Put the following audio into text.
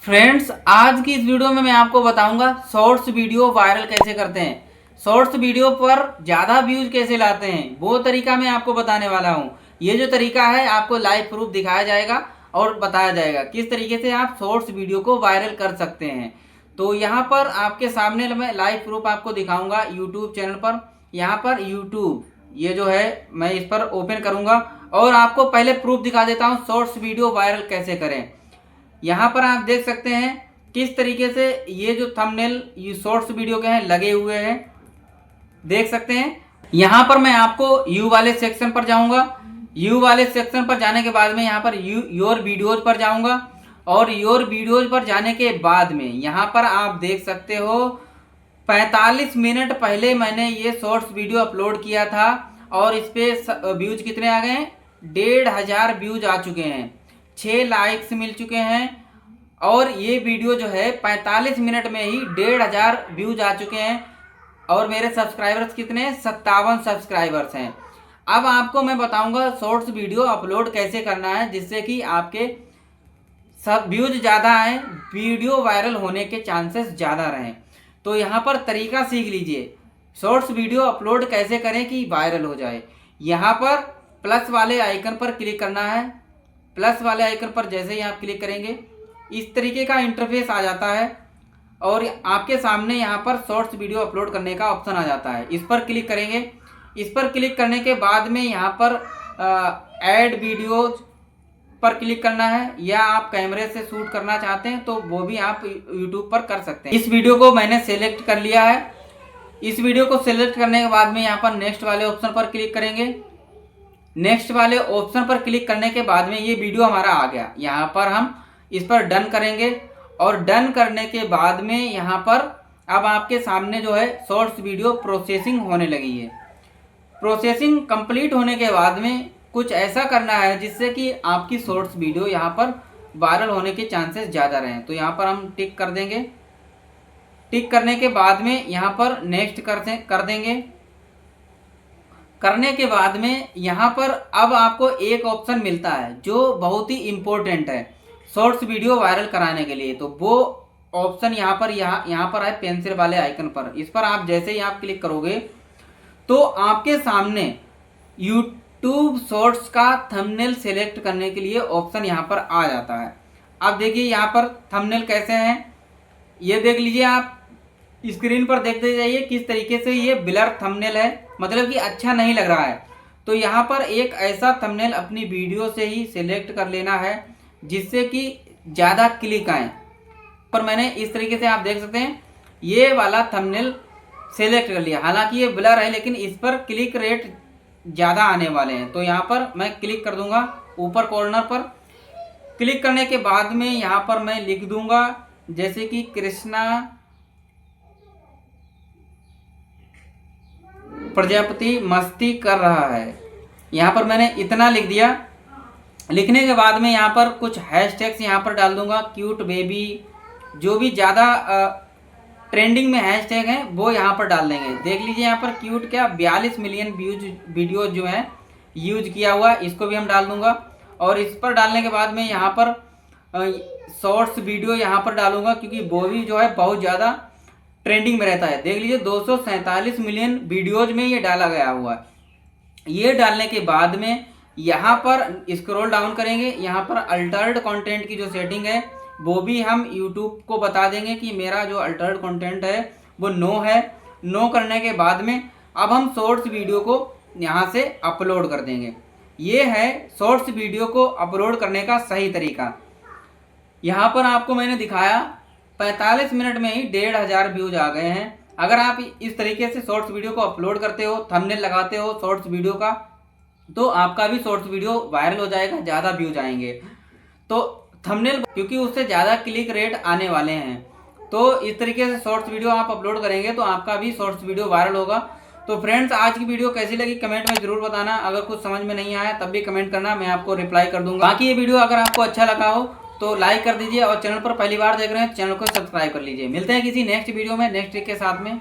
Friends, आज की इस वीडियो में मैं आपको बताऊंगा शॉर्ट्स वीडियो वायरल कैसे करते हैं। शॉर्ट्स वीडियो पर ज़्यादा व्यूज कैसे लाते हैं, वो तरीका मैं आपको बताने वाला हूं। ये जो तरीका है आपको लाइव प्रूफ दिखाया जाएगा और बताया जाएगा किस तरीके से आप शॉर्ट्स वीडियो को वायरल कर सकते हैं। तो यहाँ पर आपके सामने मैं लाइव प्रूफ आपको दिखाऊंगा यूट्यूब चैनल पर। यहाँ पर यूट्यूब ये जो है मैं इस पर ओपन करूंगा और आपको पहले प्रूफ दिखा देता हूँ शॉर्ट्स वीडियो वायरल कैसे करें। यहाँ पर आप देख सकते हैं किस तरीके से ये जो थंबनेल ये शॉर्ट्स वीडियो के हैं लगे हुए हैं, देख सकते हैं। यहाँ पर मैं आपको यू वाले सेक्शन पर जाऊंगा। यू वाले सेक्शन पर जाने के बाद में यहाँ पर योर वीडियोज पर जाऊंगा और योर वीडियोज पर जाने के बाद में यहाँ पर आप देख सकते हो 45 मिनट पहले मैंने ये शॉर्ट्स वीडियो अपलोड किया था और इस पे व्यूज कितने आ गए हैं, 1500 व्यूज आ चुके हैं, 6 लाइक्स मिल चुके हैं और ये वीडियो जो है 45 मिनट में ही 1500 व्यूज आ चुके हैं और मेरे सब्सक्राइबर्स कितने हैं, 57 सब्सक्राइबर्स हैं। अब आपको मैं बताऊंगा शॉर्ट्स वीडियो अपलोड कैसे करना है जिससे कि आपके सब व्यूज ज़्यादा आए, वीडियो वायरल होने के चांसेस ज़्यादा रहें। तो यहाँ पर तरीका सीख लीजिए शॉर्ट्स वीडियो अपलोड कैसे करें कि वायरल हो जाए। यहाँ पर प्लस वाले आइकन पर क्लिक करना है। प्लस वाले आइकन पर जैसे ही आप क्लिक करेंगे इस तरीके का इंटरफेस आ जाता है और आपके सामने यहाँ पर शॉर्ट्स वीडियो अपलोड करने का ऑप्शन आ जाता है। इस पर क्लिक करेंगे। इस पर क्लिक करने के बाद में यहाँ पर ऐड वीडियोज पर क्लिक करना है, या आप कैमरे से शूट करना चाहते हैं तो वो भी आप यूट्यूब पर कर सकते हैं। इस वीडियो को मैंने सेलेक्ट कर लिया है। इस वीडियो को सेलेक्ट करने के बाद में यहाँ पर नेक्स्ट वाले ऑप्शन पर क्लिक करेंगे। नेक्स्ट वाले ऑप्शन पर क्लिक करने के बाद में ये वीडियो हमारा आ गया। यहाँ पर हम इस पर डन करेंगे और डन करने के बाद में यहाँ पर अब आपके सामने जो है शॉर्ट्स वीडियो प्रोसेसिंग होने लगी है। प्रोसेसिंग कंप्लीट होने के बाद में कुछ ऐसा करना है जिससे कि आपकी शॉर्ट्स वीडियो यहाँ पर वायरल होने के चांसेस ज़्यादा रहें। तो यहाँ पर हम टिक कर देंगे। टिक करने के बाद में यहाँ पर नेक्स्ट कर देंगे। करने के बाद में यहाँ पर अब आपको एक ऑप्शन मिलता है जो बहुत ही इम्पोर्टेंट है शॉर्ट्स वीडियो वायरल कराने के लिए। तो वो ऑप्शन यहाँ पर है पेंसिल वाले आइकन पर। इस पर आप जैसे ही आप क्लिक करोगे तो आपके सामने यूट्यूब शॉर्ट्स का थंबनेल सेलेक्ट करने के लिए ऑप्शन यहाँ पर आ जाता है। अब देखिए यहाँ पर थंबनेल कैसे हैं ये देख लीजिए। आप स्क्रीन पर देखते जाइए किस तरीके से ये ब्लर थंबनेल है, मतलब कि अच्छा नहीं लग रहा है। तो यहाँ पर एक ऐसा थंबनेल अपनी वीडियो से ही सिलेक्ट कर लेना है जिससे कि ज़्यादा क्लिक आए। पर मैंने इस तरीके से आप देख सकते हैं ये वाला थंबनेल सेलेक्ट कर लिया। हालांकि ये ब्लर है लेकिन इस पर क्लिक रेट ज़्यादा आने वाले हैं। तो यहाँ पर मैं क्लिक कर दूंगा। ऊपर कॉर्नर पर क्लिक करने के बाद में यहाँ पर मैं लिख दूंगा जैसे कि कृष्णा प्रजापति मस्ती कर रहा है। यहाँ पर मैंने इतना लिख दिया। लिखने के बाद में यहाँ पर कुछ हैशटैग्स यहाँ पर डाल दूंगा, क्यूट बेबी, जो भी ज़्यादा ट्रेंडिंग में हैशटैग हैं वो यहाँ पर डाल देंगे। देख लीजिए यहाँ पर क्यूट क्या 42 मिलियन व्यूज वीडियो जो है यूज किया हुआ, इसको भी हम डाल दूंगा। और इस पर डालने के बाद में यहाँ पर शॉर्ट्स वीडियो यहाँ पर डालूंगा क्योंकि वो भी जो है बहुत ज़्यादा ट्रेंडिंग में रहता है। देख लीजिए 247 मिलियन वीडियोज में ये डाला गया हुआ है। ये डालने के बाद में यहाँ पर स्क्रॉल डाउन करेंगे। यहाँ पर अल्टर्ड कंटेंट की जो सेटिंग है वो भी हम यूट्यूब को बता देंगे कि मेरा जो अल्टर्ड कंटेंट है वो नो है। नो करने के बाद में अब हम शॉर्ट्स वीडियो को यहाँ से अपलोड कर देंगे। ये है शॉर्ट्स वीडियो को अपलोड करने का सही तरीका। यहाँ पर आपको मैंने दिखाया 45 मिनट में ही 1500 व्यूज आ गए हैं। अगर आप इस तरीके से शॉर्ट्स वीडियो को अपलोड करते हो, थंबनेल लगाते हो शॉर्ट्स वीडियो का, तो आपका भी शॉर्ट्स वीडियो वायरल हो जाएगा, ज़्यादा व्यूज आएंगे। तो थंबनेल क्योंकि उससे ज़्यादा क्लिक रेट आने वाले हैं। तो इस तरीके से शॉर्ट्स वीडियो आप अपलोड करेंगे तो आपका भी शॉर्ट्स वीडियो वायरल होगा। तो फ्रेंड्स, आज की वीडियो कैसी लगी कमेंट में ज़रूर बताना। अगर कुछ समझ में नहीं आया तब भी कमेंट करना, मैं आपको रिप्लाई कर दूंगा। बाकी ये वीडियो अगर आपको अच्छा लगा हो तो लाइक कर दीजिए और चैनल पर पहली बार देख रहे हैं चैनल को सब्सक्राइब कर लीजिए। मिलते हैं किसी नेक्स्ट वीडियो में नेक्स्ट ट्रिक के साथ में।